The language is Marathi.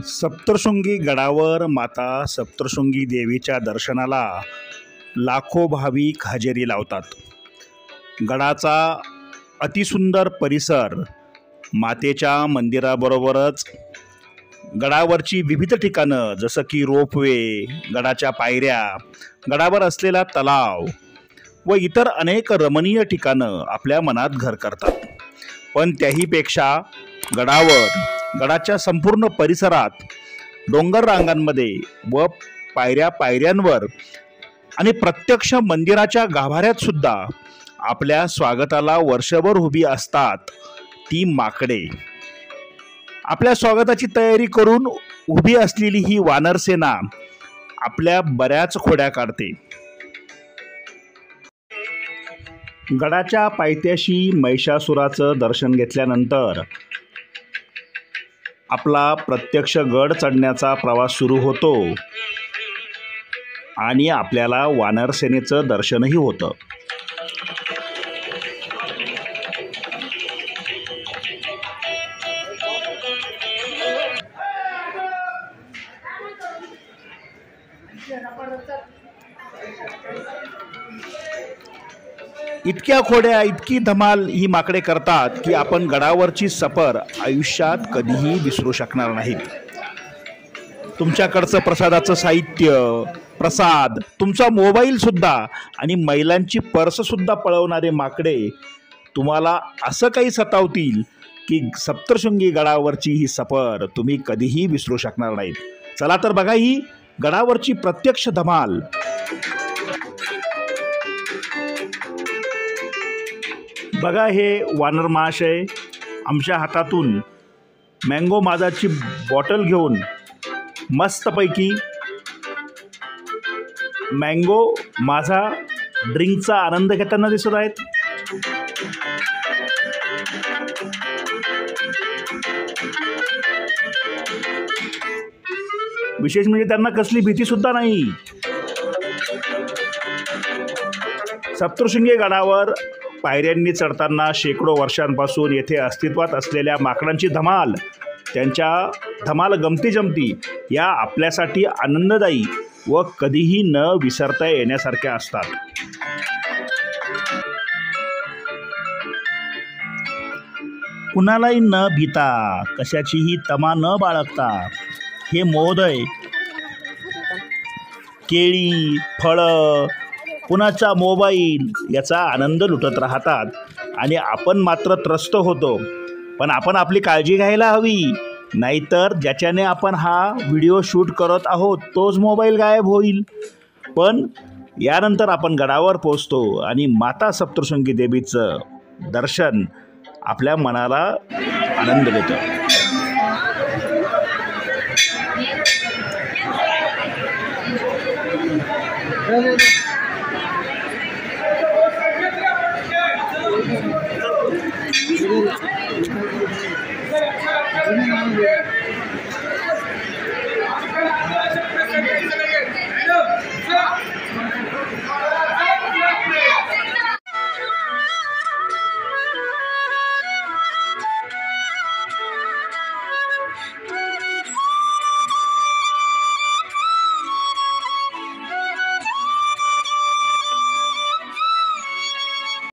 सप्तशृंगी गडावर माता सप्तशृंगी देवीच्या दर्शनाला लाखो भाविक हजेरी लावतात. गडाचा अतिसुंदर परिसर, मातेच्या मंदिराबरोबरच गडावरची विविध ठिकाणं जसं की रोपवे, गडाच्या पायऱ्या, गडावर असलेला तलाव व इतर अनेक रमणीय ठिकाणं आपल्या मनात घर करतात. पण त्याहीपेक्षा गडाच्या संपूर्ण परिसरात, डोंगर रांगांमध्ये व पायऱ्यांवर आणि प्रत्यक्ष मंदिराच्या गाभाऱ्यात सुद्धा आपल्या स्वागताला वर्षभर उभी असतात ती माकडे. आपल्या स्वागताची तयारी करून उभी असलेली ही वानर सेना आपल्या बऱ्याच खोड्या काढते. गडाच्या पायथ्याशी महिषासुराचं दर्शन घेतल्यानंतर आपला प्रत्यक्ष गड चढण्याचा प्रवास सुरू होतो आणि आपल्याला वानर सेनेचं दर्शनही होतं. इतक्या खोड्या, इतकी धमाल ही माकडे करतात की आपण गडावरची सफर आयुष्यात कधीही विसरू शकणार नाहीत. तुमच्याकडचं प्रसादाचं साहित्य, प्रसाद, तुमचा मोबाईल सुद्धा आणि महिलांची पर्स सुद्धा पळवणारे माकडे तुम्हाला असं काही सतावतील की सप्तशृंगी गडावरची ही सफर तुम्ही कधीही विसरू शकणार नाहीत. चला तर बघा ही गडावरची प्रत्यक्ष धमाल. बघा हे वानर महाशय आमच्या हातातून मँगो माझाची बॉटल घेऊन मस्तपैकी मँगो माझा ड्रिंकचा आनंद घेताना दिसत आहेत. विशेष म्हणजे त्यांना कसली भीती सुद्धा नाही. सप्तशृंगी गडावर पायऱ्यांनी चढताना शेकडो वर्षांपासून येथे अस्तित्वात असलेल्या माकडांची धमाल, त्यांच्या धमाल गमती या आपल्यासाठी आनंददायी व कधीही न विसरता येण्यासारख्या असतात. कुणालाही न भीता, कशाचीही तमा न बाळगता हे महोदय केळी, फळं, कुणाचा मोबाईल याचा आनंद लुटत राहतात आणि आपण मात्र त्रस्त होतो. पण आपण आपली काळजी घ्यायला हवी, नाहीतर ज्याच्याने आपण हा व्हिडिओ शूट करत आहोत तोच मोबाईल गायब होईल. पण यानंतर आपण गडावर पोहोचतो आणि माता सप्तशृंगी देवीचं दर्शन आपल्या मनाला आनंद देतं.